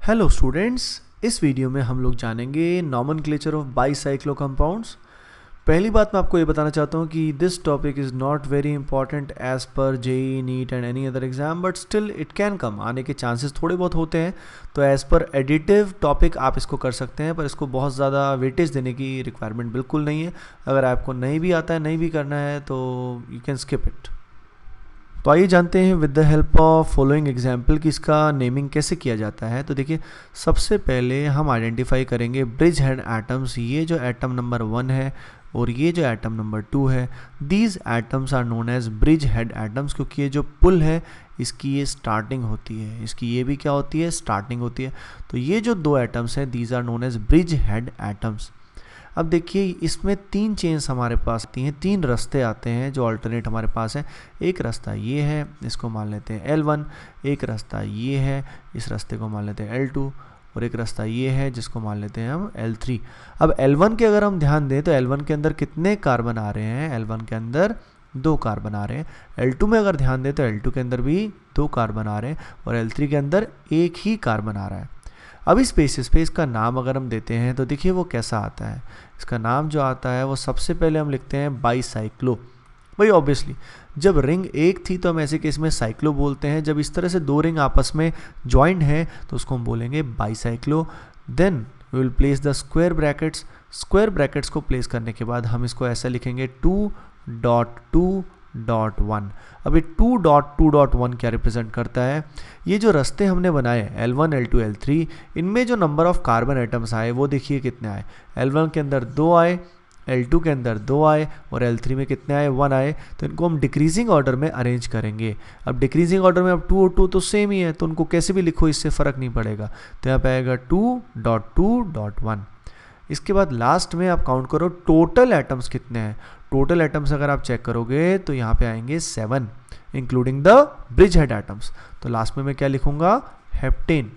Hello students, इस video में हम लोग जानेंगे नॉमेनक्लेचर ऑफ बाईसाइक्लो कंपाउंड्स। पहली बात मैं आपको ये बताना चाहता हूँ कि this topic is not very important as per JEE NEET and any other exam, but still it can come, आने के चांसेस थोड़े बहुत होते हैं। तो एज़ पर एडिटिव टॉपिक आप इसको कर सकते हैं, पर इसको बहुत ज़्यादा वेटेज देने की रिक्वायरमेंट बिल्कुल नहीं है। अगर आपको नहीं भी आता है, नहीं भी करना है, तो यू कैन स्किप इट। तो आइए जानते हैं with the help of following example कि इसका नेमिंग कैसे किया जाता है। तो देखिए, सबसे पहले हम आइडेंटिफाई करेंगे ब्रिज हेड एटम्स। ये जो एटम नंबर 1 है और ये जो एटम नंबर 2 है, these atoms are known as bridge head atoms, क्योंकि ये जो पुल है इसकी ये स्टार्टिंग होती है, इसकी ये भी क्या होती है, स्टार्टिंग होती है। तो ये जो दो एटम्स हैं, these are known as bridge head atoms. अब देखिए, इसमें तीन चेन्स हमारे पास आती हैं, तीन रास्ते आते हैं जो अल्टरनेट हमारे पास है। एक रास्ता ये है, इसको मान लेते हैं L1, एक रास्ता ये है, इस रास्ते को मान लेते हैं L2, और एक रास्ता ये है जिसको मान लेते हैं हम L3। अब L1 के अगर हम ध्यान दें तो L1 के अंदर कितने कार्बन आ रहे हैं, L1 के अंदर 2 कार्बन आ रहे हैं। L2 में अगर ध्यान दें तो L2 के अंदर भी 2 कार्बन आ रहे हैं, और L3 के अंदर एक ही कार्बन आ रहा है। अब इस बेसिस पे इसका नाम अगर हम देते हैं तो देखिए वो कैसा आता है। इसका नाम जो आता है वो सबसे पहले हम लिखते हैं बाईसाइक्लो। भाई ऑब्वियसली जब रिंग एक थी तो हम ऐसे केस में साइक्लो बोलते हैं, जब इस तरह से दो रिंग आपस में ज्वाइंट हैं तो उसको हम बोलेंगे bicyclo. Then we will place the square brackets. Square brackets को प्लेस करने के बाद हम इसको ऐसा लिखेंगे 2.2.1। अभी 2.2.1 क्या रिप्रेजेंट करता है, ये जो रास्ते हमने बनाए L1, L2, L3, इनमें जो नंबर ऑफ कार्बन एटम्स आए वो देखिए कितने आए। L1 के अंदर 2 आए, L2 के अंदर 2 आए, और L3 में कितने आए, 1 आए। तो इनको हम डिक्रीजिंग ऑर्डर में अरेंज करेंगे। अब डिक्रीजिंग ऑर्डर में अब 2 और 2 तो सेम ही है, तो उनको कैसे भी लिखो इससे फ़र्क नहीं पड़ेगा। तो यहाँ पे आएगा 2.2.1। इसके बाद लास्ट में आप काउंट करो टोटल एटम्स कितने हैं। टोटल एटम्स अगर आप चेक करोगे तो यहाँ पे आएंगे 7, including the bridge head atoms. तो लास्ट में मैं क्या लिखूंगा, हेप्टेन।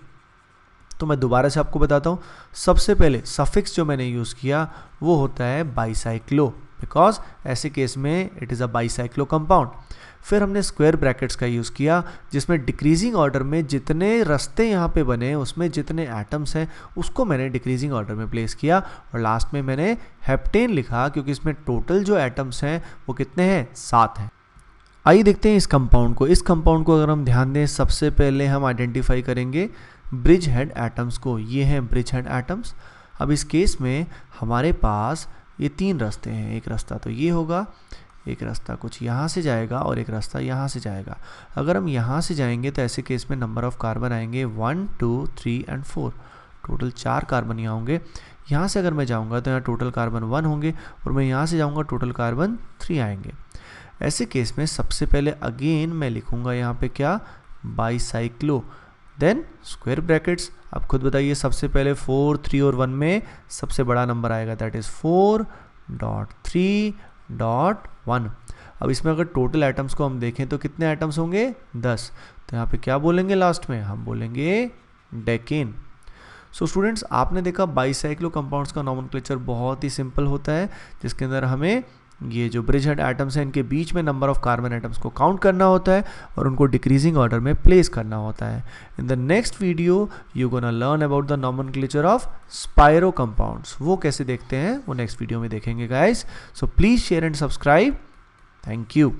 तो मैं दोबारा से आपको बताता हूँ, सबसे पहले सफिक्स जो मैंने यूज़ किया वो होता है बाईसाइक्लो, बिकॉज ऐसे केस में it is a bicyclo compound. फिर हमने स्क्वायर ब्रैकेट्स का यूज़ किया, जिसमें डिक्रीजिंग ऑर्डर में जितने रास्ते यहाँ पे बने उसमें जितने एटम्स हैं उसको मैंने डिक्रीजिंग ऑर्डर में प्लेस किया, और लास्ट में मैंने हेप्टेन लिखा क्योंकि इसमें टोटल जो एटम्स हैं वो कितने हैं, 7 हैं। आइए देखते हैं इस कंपाउंड को। इस कंपाउंड को अगर हम ध्यान दें, सबसे पहले हम आइडेंटिफाई करेंगे ब्रिज हेड एटम्स को। ये हैं ब्रिज हेड एटम्स। अब इस केस में हमारे पास ये 3 रास्ते हैं। एक रास्ता तो ये होगा, एक रास्ता कुछ यहाँ से जाएगा, और एक रास्ता यहाँ से जाएगा। अगर हम यहाँ से जाएंगे तो ऐसे केस में नंबर ऑफ कार्बन आएंगे 1, 2, 3 एंड 4। टोटल 4 कार्बन यहाँ होंगे। यहाँ से अगर मैं जाऊँगा तो यहाँ टोटल कार्बन 1 होंगे, और मैं यहाँ से जाऊँगा टोटल कार्बन 3 आएंगे। ऐसे केस में सबसे पहले अगेन मैं लिखूँगा यहाँ पे क्या, बाईसाइक्लो। Then square brackets. आप खुद बताइए, सबसे पहले 4, 3 और 1 में सबसे बड़ा नंबर आएगा, दैट इज़ 4.3.1। अब इसमें अगर टोटल एटम्स को हम देखें तो कितने एटम्स होंगे, 10। तो यहाँ पे क्या बोलेंगे लास्ट में, हम बोलेंगे डेकेन। सो स्टूडेंट्स, आपने देखा बाईसाइक्लो कंपाउंड्स का नॉमेनक्लेचर बहुत ही सिंपल होता है, जिसके अंदर हमें ये जो ब्रिज हेड एटम्स हैं इनके बीच में नंबर ऑफ कार्बन एटम्स को काउंट करना होता है और उनको डिक्रीजिंग ऑर्डर में प्लेस करना होता है। In the next video you gonna learn about the nomenclature of spiro compounds. वो कैसे देखते हैं वो नेक्स्ट वीडियो में देखेंगे guys. So please share and subscribe. Thank you.